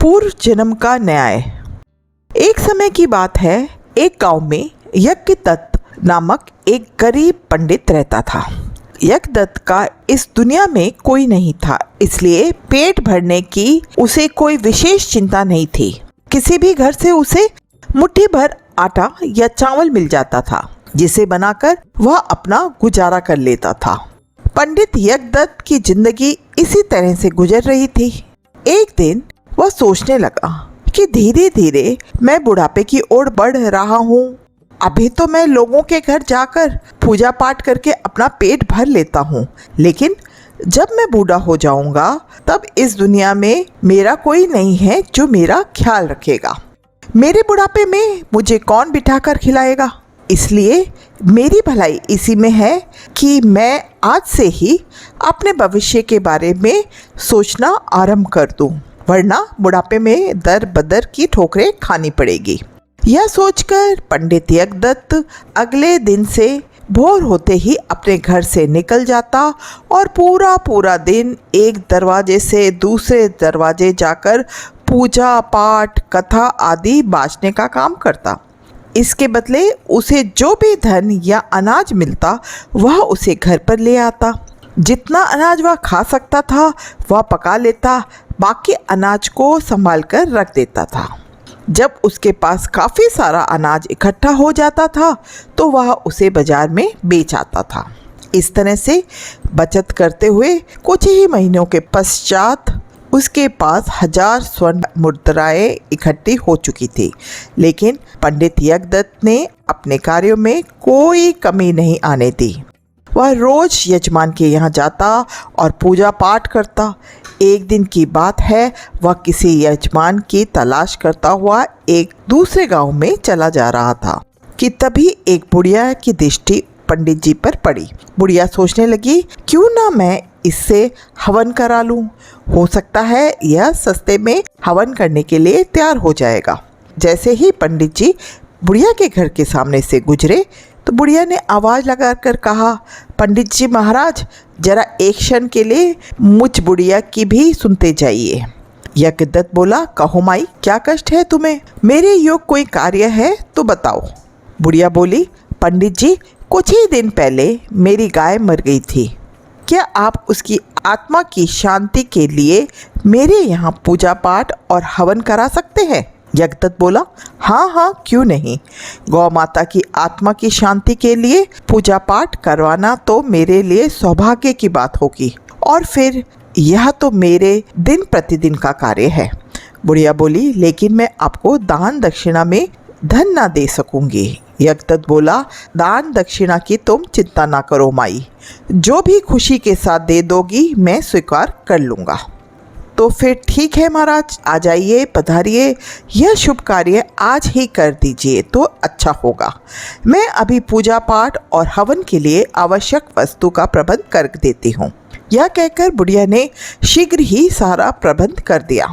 पूर्व जन्म का न्याय। एक समय की बात है, एक गांव में यज्ञदत्त नामक एक गरीब पंडित रहता था। यज्ञदत्त का इस दुनिया में कोई नहीं था, इसलिए पेट भरने की उसे कोई विशेष चिंता नहीं थी। किसी भी घर से उसे मुट्ठी भर आटा या चावल मिल जाता था, जिसे बनाकर वह अपना गुजारा कर लेता था। पंडित यज्ञदत्त की जिंदगी इसी तरह से गुजर रही थी। एक दिन वह सोचने लगा कि धीरे धीरे मैं बुढ़ापे की ओर बढ़ रहा हूँ। अभी तो मैं लोगों के घर जाकर पूजा पाठ करके अपना पेट भर लेता हूँ, लेकिन जब मैं बूढ़ा हो जाऊंगा तब इस दुनिया में मेरा कोई नहीं है जो मेरा ख्याल रखेगा। मेरे बुढ़ापे में मुझे कौन बिठाकर खिलाएगा? इसलिए मेरी भलाई इसी में है कि मैं आज से ही अपने भविष्य के बारे में सोचना आरंभ कर दूं, वरना बुढ़ापे में दर बदर की ठोकरें खानी पड़ेगी। यह सोचकर पंडित यज्ञदत्त अगले दिन से भोर होते ही अपने घर से निकल जाता और पूरा दिन एक दरवाजे से दूसरे दरवाजे जाकर पूजा पाठ कथा आदि बाँचने का काम करता। इसके बदले उसे जो भी धन या अनाज मिलता वह उसे घर पर ले आता। जितना अनाज वह खा सकता था वह पका लेता, बाकी अनाज को संभाल कर रख देता था। जब उसके पास काफ़ी सारा अनाज इकट्ठा हो जाता था तो वह उसे बाजार में बेच आता था। इस तरह से बचत करते हुए कुछ ही महीनों के पश्चात उसके पास 1000 स्वर्ण मुद्राएं इकट्ठी हो चुकी थी। लेकिन पंडित यज्ञदत्त ने अपने कार्यों में कोई कमी नहीं आने दी। वह रोज यजमान के यहाँ जाता और पूजा पाठ करता। एक दिन की बात है, वह किसी यजमान की तलाश करता हुआ एक दूसरे गांव में चला जा रहा था कि तभी एक बुढ़िया की दृष्टि पंडित जी पर पड़ी। बुढ़िया सोचने लगी, क्यों ना मैं इससे हवन करा लूं, हो सकता है यह सस्ते में हवन करने के लिए तैयार हो जाएगा। जैसे ही पंडित जी बुढ़िया के घर के सामने से गुजरे तो बुढ़िया ने आवाज़ लगाकर कहा, पंडित जी महाराज, जरा एक क्षण के लिए मुझ बुढ़िया की भी सुनते जाइए। यज्ञदत्त बोला, कहो माई, क्या कष्ट है तुम्हें? मेरे योग कोई कार्य है तो बताओ। बुढ़िया बोली, पंडित जी, कुछ ही दिन पहले मेरी गाय मर गई थी। क्या आप उसकी आत्मा की शांति के लिए मेरे यहाँ पूजा पाठ और हवन करा सकते हैं? यज्ञदत्त बोला, हाँ, क्यों नहीं। गौ माता की आत्मा की शांति के लिए पूजा पाठ करवाना तो मेरे लिए सौभाग्य की बात होगी, और फिर यह तो मेरे दिन प्रतिदिन का कार्य है। बुढ़िया बोली, लेकिन मैं आपको दान दक्षिणा में धन ना दे सकूंगी। यज्ञदत्त बोला, दान दक्षिणा की तुम चिंता ना करो माई, जो भी खुशी के साथ दे दोगी मैं स्वीकार कर लूँगा। तो फिर ठीक है महाराज, आ जाइए, पधारिए, यह शुभ कार्य आज ही कर दीजिए तो अच्छा होगा। मैं अभी पूजा पाठ और हवन के लिए आवश्यक वस्तु का प्रबंध कर देती हूँ। यह कहकर बुढ़िया ने शीघ्र ही सारा प्रबंध कर दिया।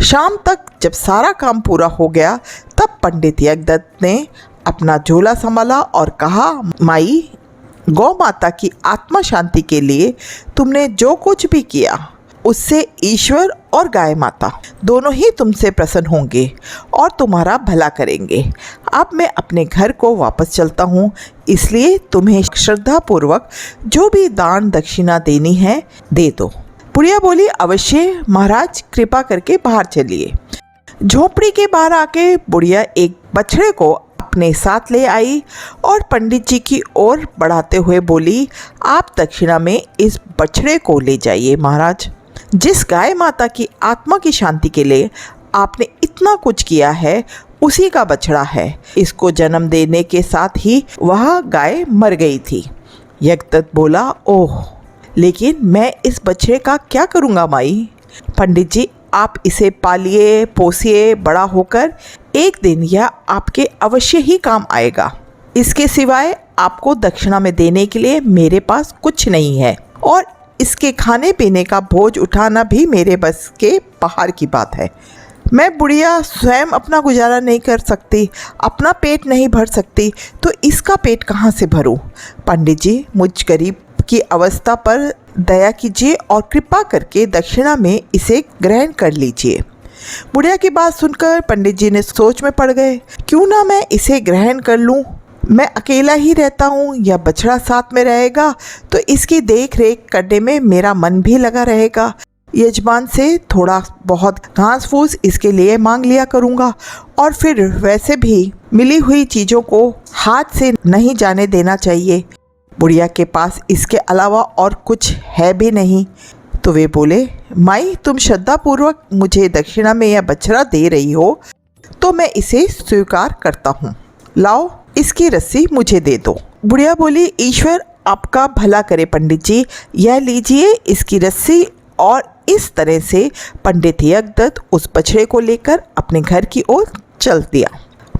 शाम तक जब सारा काम पूरा हो गया तब पंडित यज्ञदत्त ने अपना झोला संभाला और कहा, माई, गौ माता की आत्मा शांति के लिए तुमने जो कुछ भी किया उससे ईश्वर और गाय माता दोनों ही तुमसे प्रसन्न होंगे और तुम्हारा भला करेंगे। अब मैं अपने घर को वापस चलता हूँ, इसलिए तुम्हें श्रद्धापूर्वक जो भी दान दक्षिणा देनी है दे दो। बुढ़िया बोली, अवश्य महाराज, कृपा करके बाहर चलिए। झोपड़ी के बाहर आके बुढ़िया एक बछड़े को अपने साथ ले आई और पंडित जी की ओर बढ़ाते हुए बोली, आप दक्षिणा में इस बछड़े को ले जाइए महाराज। जिस गाय माता की आत्मा की शांति के लिए आपने इतना कुछ किया है उसी का बछड़ा है। इसको जन्म देने के साथ ही वह गाय मर गई थी। यज्ञदत्त बोला, ओह, लेकिन मैं इस बछड़े का क्या करूँगा माई? पंडित जी, आप इसे पालिए पोसिए, बड़ा होकर एक दिन यह आपके अवश्य ही काम आएगा। इसके सिवाय आपको दक्षिणा में देने के लिए मेरे पास कुछ नहीं है, और इसके खाने पीने का बोझ उठाना भी मेरे बस के बाहर की बात है। मैं बुढ़िया स्वयं अपना गुजारा नहीं कर सकती, अपना पेट नहीं भर सकती, तो इसका पेट कहाँ से भरूं? पंडित जी, मुझ गरीब की अवस्था पर दया कीजिए और कृपा करके दक्षिणा में इसे ग्रहण कर लीजिए। बुढ़िया की बात सुनकर पंडित जी ने सोच में पड़ गए। क्यों ना मैं इसे ग्रहण कर लूं। मैं अकेला ही रहता हूँ या बछड़ा साथ में रहेगा तो इसकी देख रेख करने में मेरा मन भी लगा रहेगा। यजमान से थोड़ा बहुत घास फूस इसके लिए मांग लिया करूँगा और फिर वैसे भी मिली हुई चीज़ों को हाथ से नहीं जाने देना चाहिए। बुढ़िया के पास इसके अलावा और कुछ है भी नहीं। तो वे बोले, माई तुम श्रद्धापूर्वक मुझे दक्षिणा में यह बछड़ा दे रही हो तो मैं इसे स्वीकार करता हूँ। लाओ इसकी रस्सी मुझे दे दो। बुढ़िया बोली, ईश्वर आपका भला करे पंडित जी, यह लीजिए इसकी रस्सी। और इस तरह से पंडित यज्ञदत्त उस बछड़े को लेकर अपने घर की ओर चल दिया।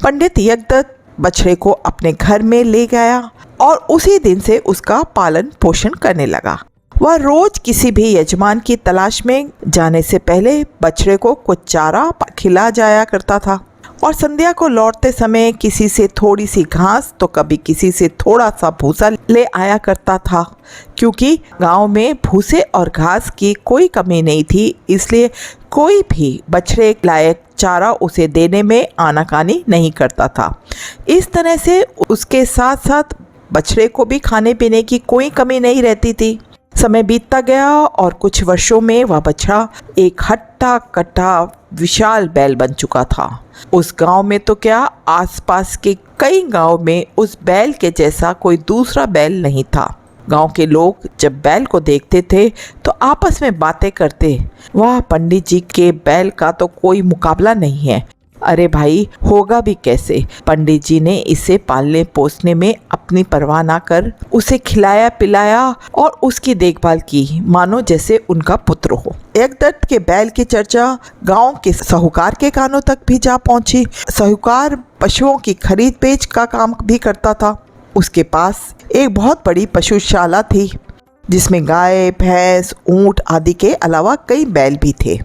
पंडित यज्ञदत्त बछड़े को अपने घर में ले गया और उसी दिन से उसका पालन पोषण करने लगा। वह रोज किसी भी यजमान की तलाश में जाने से पहले बछड़े को कुछ चारा खिला जाया करता था और संध्या को लौटते समय किसी से थोड़ी सी घास तो कभी किसी से थोड़ा सा भूसा ले आया करता था। क्योंकि गांव में भूसे और घास की कोई कमी नहीं थी, इसलिए कोई भी बछड़े लायक चारा उसे देने में आनाकानी नहीं करता था। इस तरह से उसके साथ साथ बछड़े को भी खाने पीने की कोई कमी नहीं रहती थी। समय बीतता गया और कुछ वर्षों में वह बछड़ा एक हट्टा कट्टा विशाल बैल बन चुका था। उस गांव में तो क्या, आसपास के कई गांव में उस बैल के जैसा कोई दूसरा बैल नहीं था। गांव के लोग जब बैल को देखते थे तो आपस में बातें करते, वाह पंडित जी के बैल का तो कोई मुकाबला नहीं है। अरे भाई होगा भी कैसे, पंडित जी ने इसे पालने पोसने में अपनी परवाह ना कर उसे खिलाया पिलाया और उसकी देखभाल की मानो जैसे उनका पुत्र हो। यज्ञदत्त के बैल की चर्चा गांव के साहूकार के कानों तक भी जा पहुंची। साहूकार पशुओं की खरीद बेच का काम भी करता था। उसके पास एक बहुत बड़ी पशुशाला थी जिसमें गाय भैंस ऊंट आदि के अलावा कई बैल भी थे।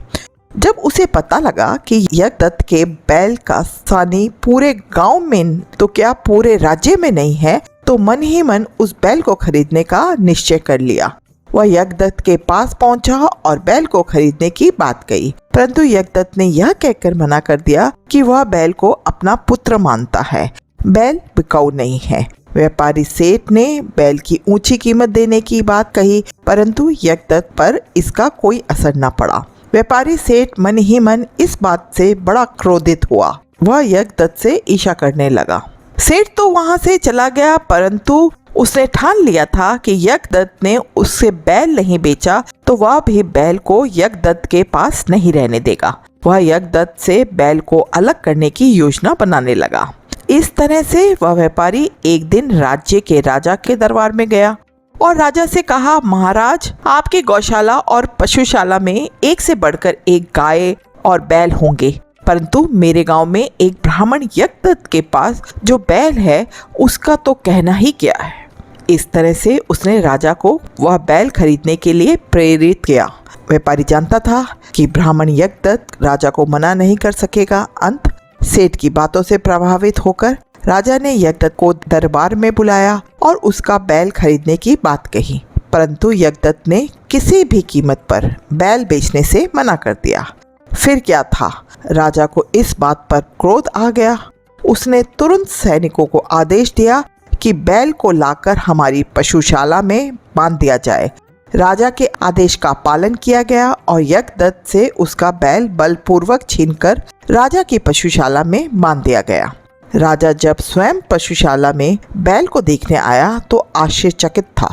जब उसे पता लगा कि यज्ञदत्त के बैल का सानी पूरे गांव में तो क्या पूरे राज्य में नहीं है, तो मन ही मन उस बैल को खरीदने का निश्चय कर लिया। वह यज्ञदत्त के पास पहुंचा और बैल को खरीदने की बात कही, परंतु यज्ञदत्त ने यह कहकर मना कर दिया कि वह बैल को अपना पुत्र मानता है, बैल बिकाऊ नहीं है। व्यापारी सेठ ने बैल की ऊंची कीमत देने की बात कही, परंतु यज्ञदत्त पर इसका कोई असर न पड़ा। व्यापारी सेठ मन ही मन इस बात से बड़ा क्रोधित हुआ। वह यज्ञदत्त से ईर्ष्या करने लगा। सेठ तो वहां से चला गया, परंतु उसने ठान लिया था कि यज्ञदत्त ने उससे बैल नहीं बेचा तो वह भी बैल को यज्ञदत्त के पास नहीं रहने देगा। वह यज्ञदत्त से बैल को अलग करने की योजना बनाने लगा। इस तरह से वह व्यापारी एक दिन राज्य के राजा के दरबार में गया और राजा से कहा, महाराज आपकी गौशाला और पशुशाला में एक से बढ़कर एक गाय और बैल होंगे, परंतु मेरे गांव में एक ब्राह्मण यज्ञदत्त के पास जो बैल है उसका तो कहना ही क्या है। इस तरह से उसने राजा को वह बैल खरीदने के लिए प्रेरित किया। व्यापारी जानता था कि ब्राह्मण यज्ञदत्त राजा को मना नहीं कर सकेगा। अंत सेठ की बातों से प्रभावित होकर राजा ने यज्ञदत्त को दरबार में बुलाया और उसका बैल खरीदने की बात कही, परंतु यज्ञदत्त ने किसी भी कीमत पर बैल बेचने से मना कर दिया। फिर क्या था, राजा को इस बात पर क्रोध आ गया। उसने तुरंत सैनिकों को आदेश दिया कि बैल को लाकर हमारी पशुशाला में बांध दिया जाए। राजा के आदेश का पालन किया गया और यज्ञदत्त से उसका बैल बलपूर्वक छीनकर राजा की पशुशाला में बांध दिया गया। राजा जब स्वयं पशुशाला में बैल को देखने आया तो आश्चर्यचकित था।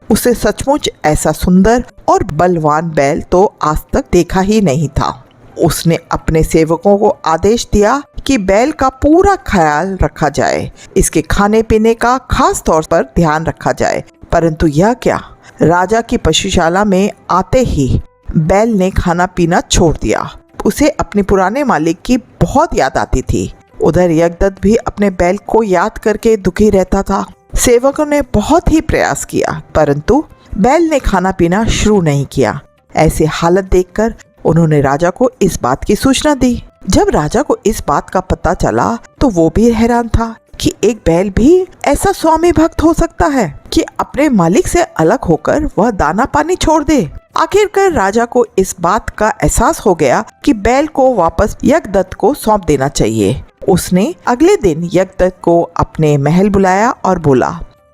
उसे सचमुच ऐसा सुंदर और बलवान बैल तो आज तक देखा ही नहीं था। उसने अपने सेवकों को आदेश दिया कि बैल का पूरा ख्याल रखा जाए, इसके खाने पीने का खास तौर पर ध्यान रखा जाए। परंतु यह क्या, राजा की पशुशाला में आते ही बैल ने खाना पीना छोड़ दिया। उसे अपने पुराने मालिक की बहुत याद आती थी। उधर यज्ञदत्त भी अपने बैल को याद करके दुखी रहता था। सेवकों ने बहुत ही प्रयास किया, परंतु बैल ने खाना पीना शुरू नहीं किया। ऐसी हालत देखकर उन्होंने राजा को इस बात की सूचना दी। जब राजा को इस बात का पता चला तो वो भी हैरान था कि एक बैल भी ऐसा स्वामी भक्त हो सकता है कि अपने मालिक से अलग होकर वह दाना पानी छोड़ दे। आखिरकार राजा को इस बात का एहसास हो गया कि बैल को वापस यज्ञदत्त को सौंप देना चाहिए। उसने अगले दिन यज्ञदत्त को अपने महल बुलाया और बोला,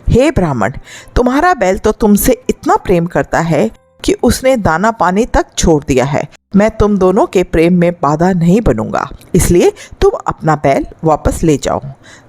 हे ब्राह्मण, तुम्हारा बैल तो तुमसे इतना प्रेम करता है कि उसने दाना पानी तक छोड़ दिया है। मैं तुम दोनों के प्रेम में बाधा नहीं बनूंगा, इसलिए तुम अपना बैल वापस ले जाओ।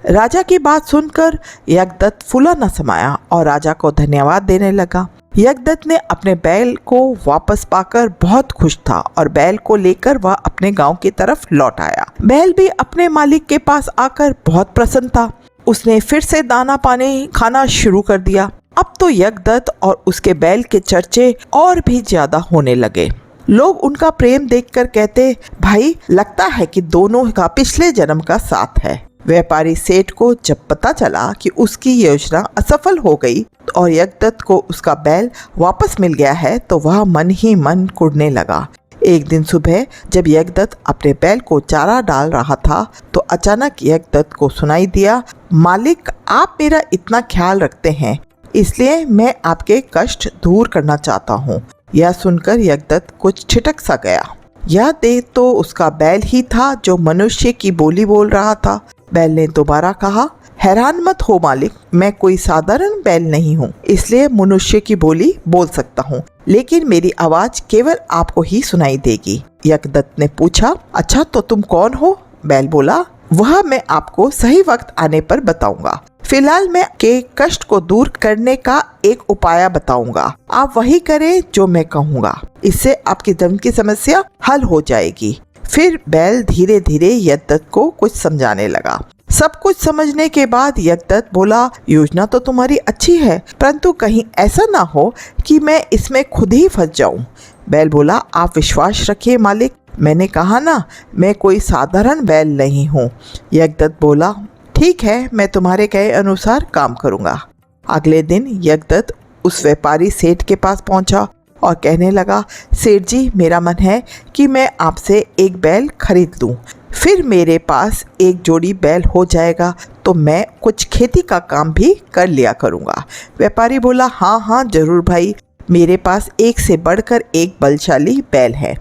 राजा की बात सुनकर यज्ञदत्त फूला न समाया और राजा को धन्यवाद देने लगा। यज्ञदत्त ने अपने बैल को वापस पाकर बहुत खुश था और बैल को लेकर वह अपने गांव की तरफ लौट आया। बैल भी अपने मालिक के पास आकर बहुत प्रसन्न था। उसने फिर से दाना पानी खाना शुरू कर दिया। अब तो यज्ञदत्त और उसके बैल के चर्चे और भी ज्यादा होने लगे। लोग उनका प्रेम देखकर कहते, भाई लगता है कि दोनों का पिछले जन्म का साथ है। व्यापारी सेठ को जब पता चला कि उसकी योजना असफल हो गई और यज्ञदत्त को उसका बैल वापस मिल गया है तो वह मन ही मन कुढ़ने लगा। एक दिन सुबह जब यज्ञदत्त अपने बैल को चारा डाल रहा था तो अचानक यज्ञदत्त को सुनाई दिया, मालिक, आप मेरा इतना ख्याल रखते हैं, इसलिए मैं आपके कष्ट दूर करना चाहता हूँ। यह सुनकर यज्ञदत्त कुछ छिटक सा गया। यह देख तो उसका बैल ही था जो मनुष्य की बोली बोल रहा था। बैल ने दोबारा कहा, हैरान मत हो मालिक, मैं कोई साधारण बैल नहीं हूँ, इसलिए मनुष्य की बोली बोल सकता हूँ, लेकिन मेरी आवाज केवल आपको ही सुनाई देगी। यज्ञदत्त ने पूछा, अच्छा तो तुम कौन हो? बैल बोला, वह मैं आपको सही वक्त आने पर बताऊंगा। फिलहाल मैं के कष्ट को दूर करने का एक उपाय बताऊंगा, आप वही करें जो मैं कहूँगा, इससे आपकी धन की समस्या हल हो जाएगी। फिर बैल धीरे धीरे यज्ञदत्त को कुछ समझाने लगा। सब कुछ समझने के बाद यज्ञदत्त बोला, योजना तो तुम्हारी अच्छी है, परंतु कहीं ऐसा ना हो कि मैं इसमें खुद ही फंस जाऊं। बैल बोला, आप विश्वास रखिए मालिक, मैंने कहा ना, मैं कोई साधारण बैल नहीं हूँ। यज्ञदत्त बोला, ठीक है, मैं तुम्हारे कहे अनुसार काम करूँगा। अगले दिन यज्ञदत्त उस व्यापारी सेठ के पास पहुँचा और कहने लगा, सेठ जी, मेरा मन है कि मैं आपसे एक बैल खरीद लूँ, फिर मेरे पास एक जोड़ी बैल हो जाएगा तो मैं कुछ खेती का काम भी कर लिया करूँगा। व्यापारी बोला, हाँ हाँ जरूर भाई, मेरे पास एक से बढ़कर एक बलशाली बैल है।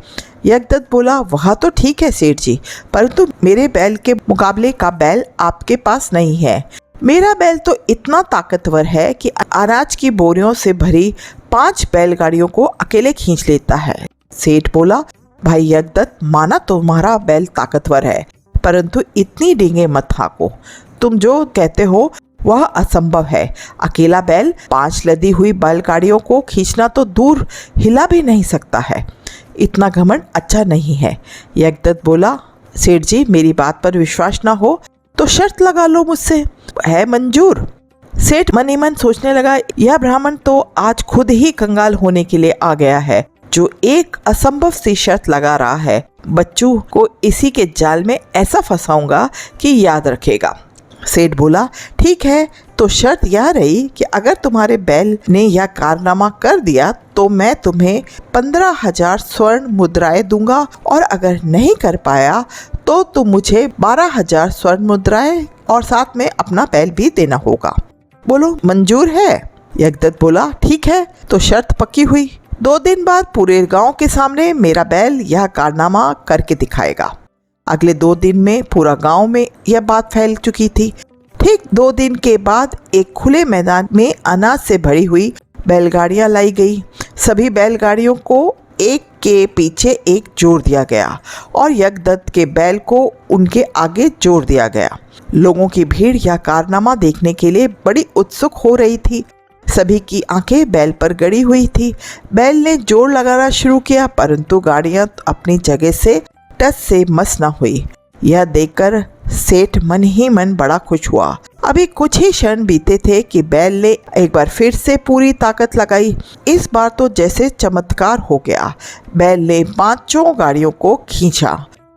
यज्ञदत्त बोला, वह तो ठीक है सेठ जी, परंतु मेरे बैल के मुकाबले का बैल आपके पास नहीं है। मेरा बैल तो इतना ताकतवर है कि अनाज की बोरियों से भरी 5 बैलगाड़ियों को अकेले खींच लेता है। सेठ बोला, भाई यज्ञदत्त, माना तुम्हारा बैल ताकतवर है, परंतु इतनी डींगे मत हाको, तुम जो कहते हो वह असंभव है। अकेला बैल 5 लदी हुई बैलगाड़ियों को खींचना तो दूर हिला भी नहीं सकता है, इतना घमंड अच्छा नहीं है। यज्ञदत्त बोला, सेठ जी, मेरी बात पर विश्वास ना हो तो शर्त लगा लो मुझसे, है मंजूर? सेठ मन ही मन सोचने लगा, यह ब्राह्मण तो आज खुद ही कंगाल होने के लिए आ गया है, जो एक असंभव सी शर्त लगा रहा है। बच्चों को इसी के जाल में ऐसा फंसाऊंगा कि याद रखेगा। सेठ बोला, ठीक है, तो शर्त यह रही कि अगर तुम्हारे बैल ने यह कारनामा कर दिया तो मैं तुम्हें 15,000 स्वर्ण मुद्राएं दूंगा, और अगर नहीं कर पाया तो तुम मुझे 12,000 स्वर्ण मुद्राएं और साथ में अपना बैल भी देना होगा। बोलो मंजूर है? यज्ञदत्त बोला, ठीक है, तो शर्त पक्की हुई। 2 दिन बाद पूरे गांव के सामने मेरा बैल यह कारनामा करके दिखाएगा। अगले 2 दिन में पूरा गांव में यह बात फैल चुकी थी। ठीक 2 दिन के बाद एक खुले मैदान में अनाज से भरी हुई बैलगाड़ियां लाई गई। सभी बैलगाड़ियों को एक के पीछे एक जोड़ दिया गया और यज्ञदत्त के बैल को उनके आगे जोड़ दिया गया। लोगों की भीड़ यह कारनामा देखने के लिए बड़ी उत्सुक हो रही थी। सभी की आंखें बैल पर गड़ी हुई थी। बैल ने जोर लगाना शुरू किया, परंतु गाड़ियां अपनी जगह से टस से मस न हुई। यह देखकर सेठ मन ही मन बड़ा खुश हुआ। अभी कुछ ही क्षण बीते थे कि बैल ने एक बार फिर से पूरी ताकत लगाई। इस बार तो जैसे चमत्कार हो गया। बैल ने 5 गाड़ियों को खींचा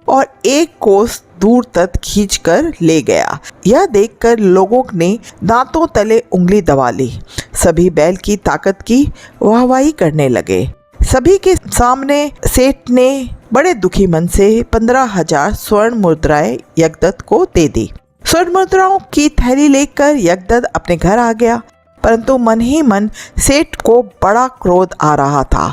और 1 कोस दूर तक खींचकर ले गया। यह देखकर लोगों ने दांतों तले उंगली दबा ली। सभी बैल की ताकत की वाहवाही करने लगे। सभी के सामने सेठ ने बड़े दुखी मन से 15,000 स्वर्ण मुद्राएं यज्ञदत्त को दे दी। स्वर्ण मुद्राओं की थैली लेकर यज्ञदत्त अपने घर आ गया, परंतु मन ही मन सेठ को बड़ा क्रोध आ रहा था।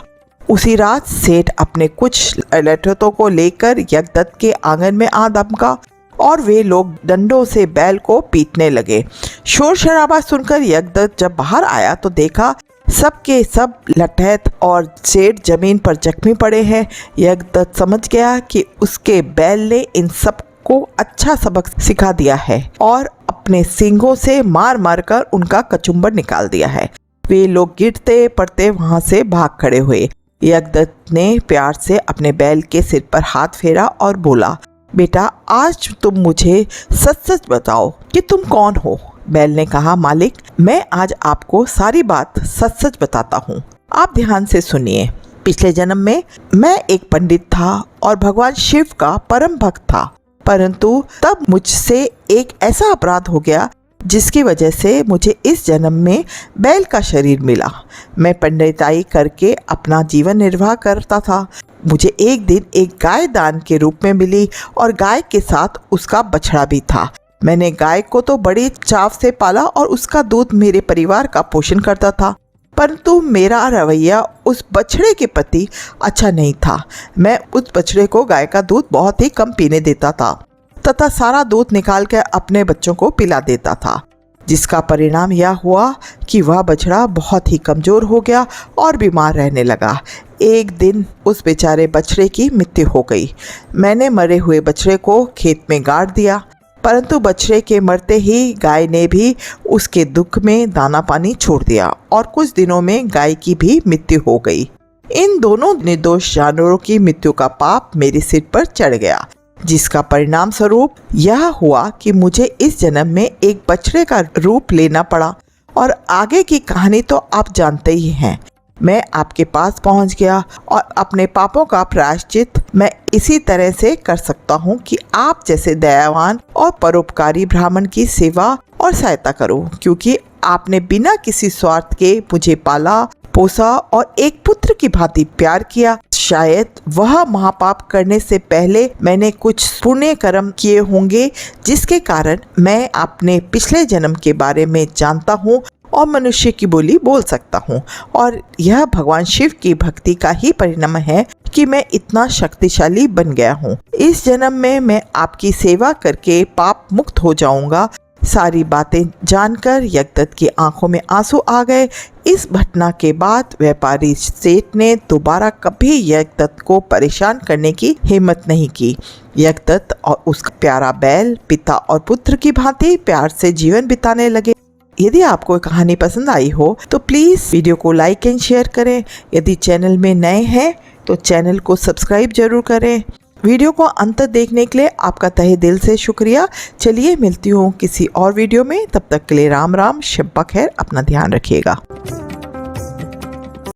उसी रात सेठ अपने कुछ लठों को लेकर यज्ञदत्त के आंगन में आ दमका और वे लोग डंडों से बैल को पीटने लगे। शोर शराबा सुनकर यज्ञदत्त जब बाहर आया तो देखा सब के सब लठैत और सेठ जमीन पर जख्मी पड़े हैं। यज्ञदत्त समझ गया कि उसके बैल ने इन सब को अच्छा सबक सिखा दिया है और अपने सींगों से मार मार कर उनका कचुम्बर निकाल दिया है। वे लोग गिरते पड़ते वहां से भाग खड़े हुए। यज्ञदत्त ने प्यार से अपने बैल के सिर पर हाथ फेरा और बोला, बेटा आज तुम मुझे सच सच बताओ कि तुम कौन हो। बैल ने कहा, मालिक मैं आज आपको सारी बात सच सच बताता हूँ, आप ध्यान से सुनिए। पिछले जन्म में मैं एक पंडित था और भगवान शिव का परम भक्त था, परंतु तब मुझसे एक ऐसा अपराध हो गया जिसकी वजह से मुझे इस जन्म में बैल का शरीर मिला। मैं पंडिताई करके अपना जीवन निर्वाह करता था। मुझे एक दिन एक गाय दान के रूप में मिली और गाय के साथ उसका बछड़ा भी था। मैंने गाय को तो बड़ी चाव से पाला और उसका दूध मेरे परिवार का पोषण करता था, परंतु मेरा रवैया उस बछड़े के प्रति अच्छा नहीं था। मैं उस बछड़े को गाय का दूध बहुत ही कम पीने देता था तथा सारा दूध निकाल कर अपने बच्चों को पिला देता था, जिसका परिणाम यह हुआ कि वह बछड़ा बहुत ही कमज़ोर हो गया और बीमार रहने लगा। एक दिन उस बेचारे बछड़े की मृत्यु हो गई। मैंने मरे हुए बछड़े को खेत में गाड़ दिया, परंतु बछड़े के मरते ही गाय ने भी उसके दुख में दाना पानी छोड़ दिया और कुछ दिनों में गाय की भी मृत्यु हो गई। इन दोनों निर्दोष जानवरों की मृत्यु का पाप मेरे सिर पर चढ़ गया, जिसका परिणाम स्वरूप यह हुआ कि मुझे इस जन्म में एक बछड़े का रूप लेना पड़ा और आगे की कहानी तो आप जानते ही हैं। मैं आपके पास पहुंच गया और अपने पापों का प्रायश्चित मैं इसी तरह से कर सकता हूं कि आप जैसे दयावान और परोपकारी ब्राह्मण की सेवा और सहायता करूं, क्योंकि आपने बिना किसी स्वार्थ के मुझे पाला पोसा और एक पुत्र की भांति प्यार किया। शायद वह महापाप करने से पहले मैंने कुछ पुण्य कर्म किए होंगे, जिसके कारण मैं अपने पिछले जन्म के बारे में जानता हूँ और मनुष्य की बोली बोल सकता हूँ, और यह भगवान शिव की भक्ति का ही परिणाम है कि मैं इतना शक्तिशाली बन गया हूँ। इस जन्म में मैं आपकी सेवा करके पाप मुक्त हो जाऊंगा। सारी बातें जानकर यज्ञदत्त की आंखों में आंसू आ गए। इस घटना के बाद व्यापारी सेठ ने दोबारा कभी यज्ञदत्त को परेशान करने की हिम्मत नहीं की। यज्ञदत्त और उसका प्यारा बैल पिता और पुत्र की भांति प्यार से जीवन बिताने लगे। यदि आपको कहानी पसंद आई हो तो प्लीज़ वीडियो को लाइक एंड शेयर करें। यदि चैनल में नए हैं तो चैनल को सब्सक्राइब जरूर करें। वीडियो को अंत तक देखने के लिए आपका तहे दिल से शुक्रिया। चलिए मिलती हूँ किसी और वीडियो में, तब तक के लिए राम राम, शब बखैर, अपना ध्यान रखिएगा।